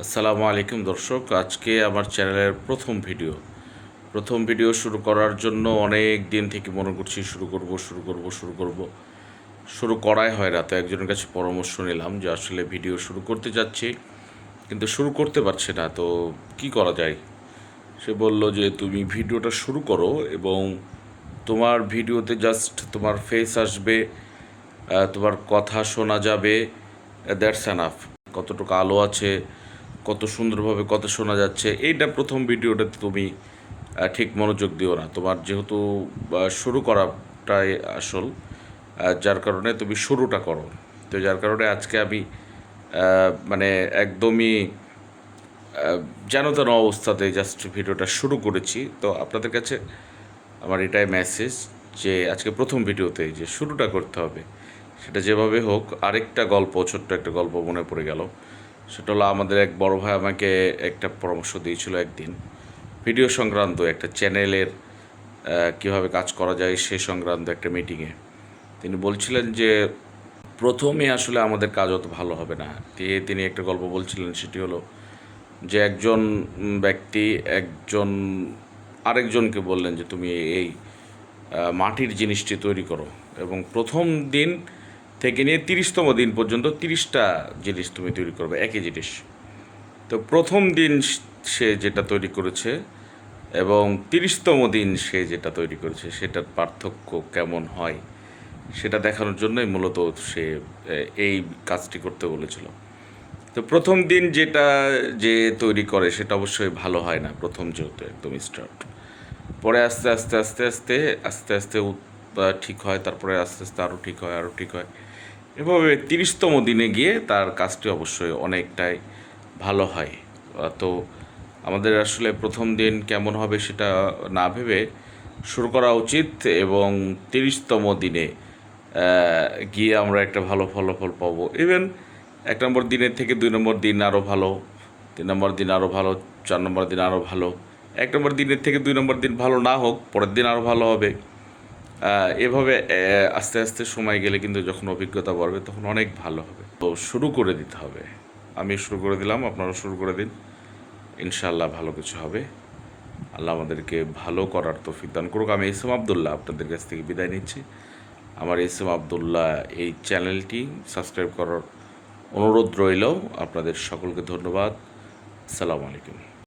আসসালামু আলাইকুম দর্শক, আজকে আমার চ্যানেলের প্রথম ভিডিও শুরু করার জন্য অনেক দিন থেকে মনে করছি শুরু করাই হয় না। তো একজনের কাছে পরামর্শ নিলাম যে আসলে ভিডিও শুরু করতে যাচ্ছি কিন্তু শুরু করতে পারছি না, তো কি করা যায়। সে বলল যে তুমি ভিডিওটা শুরু করো এবং তোমার ভিডিওতে জাস্ট তোমার ফেস আসবে, তোমার কথা শোনা যাবে, দ্যাটস এনাফ। কতটুকু আলো আছে, কত সুন্দরভাবে কথা শোনা যাচ্ছে, এইটা প্রথম ভিডিওটাতে তুমি ঠিক মনোযোগ দিও না। তোমার যেহেতু শুরু করাটাই আসল, যার কারণে তুমি শুরুটা করো। তো যার কারণে আজকে আমি মানে একদমই যেন তেন অবস্থাতে জাস্ট ভিডিওটা শুরু করেছি। তো আপনাদের কাছে আমার এটাই মেসেজ যে আজকে প্রথম ভিডিওতে যে শুরুটা করতে হবে, সেটা যেভাবে হোক। আরেকটা গল্প, ছোট্ট একটা গল্প মনে পড়ে গেল। সেটা হলো, আমাদের এক বড় ভাই আমাকে একটা পরামর্শ দিয়েছিল একদিন, ভিডিও সংক্রান্ত একটা চ্যানেলের কীভাবে কাজ করা যায় সে সংক্রান্ত একটা মিটিংয়ে। তিনি বলছিলেন যে প্রথমে আসলে আমাদের কাজ অত ভালো হবে না। তিনি একটা গল্প বলছিলেন, সেটি হলো যে একজন ব্যক্তি আরেকজনকে বললেন যে তুমি এই মাটির জিনিসটি তৈরি করো এবং প্রথম দিন থেকে নিয়ে 30তম দিন পর্যন্ত 30টা জিনিস তুমি তৈরি করবে, একই জিনিস। তো প্রথম দিন সে যেটা তৈরি করেছে এবং 30তম দিন সে যেটা তৈরি করেছে, সেটার পার্থক্য কেমন হয় সেটা দেখানোর জন্যই মূলত সে এই কাজটি করতে বলেছিল। তো প্রথম দিন যে তৈরি করে সেটা অবশ্যই ভালো হয় না, প্রথম যেহেতু একদম স্টার্ট। পরে আস্তে আস্তে আস্তে আস্তে আস্তে আস্তে ঠিক হয়, তারপরে আস্তে আস্তে আরও ঠিক হয়, আরও ঠিক হয়। এভাবে 30তম দিনে গিয়ে তার কাজটি অবশ্যই অনেকটাই ভালো হয়। তো আমাদের আসলে প্রথম দিন কেমন হবে সেটা না ভেবে শুরু করা উচিত এবং 30তম দিনে গিয়ে আমরা একটা ভালো ফলাফল পাবো। ইভেন 1 নম্বর দিনের থেকে 2 নম্বর দিন আরও ভালো, 3 নম্বর দিন আরও ভালো, 4 নম্বর দিন আরও ভালো। 1 নম্বর দিনের থেকে 2 নম্বর দিন ভালো না হোক, পরের দিন আরও ভালো হবে। এভাবে আস্তে আস্তে সময় গেলে কিন্তু যখন অভিজ্ঞতা বাড়বে তখন অনেক ভালো হবে। তো শুরু করে দিতে হবে। আমি শুরু করে দিলাম, আপনারা শুরু করে দিন। ইনশাআল্লাহ ভালো কিছু হবে। আল্লাহ আমাদেরকে ভালো করার তৌফিক দান করুক। আমি এস এম আবদুল্লাহ আপনাদের কাছ থেকে বিদায় নিচ্ছি। আমার এস এম আবদুল্লাহ এই চ্যানেলটি সাবস্ক্রাইব করার অনুরোধ রইল। আপনাদের সকলকে ধন্যবাদ। আসসালামু আলাইকুম।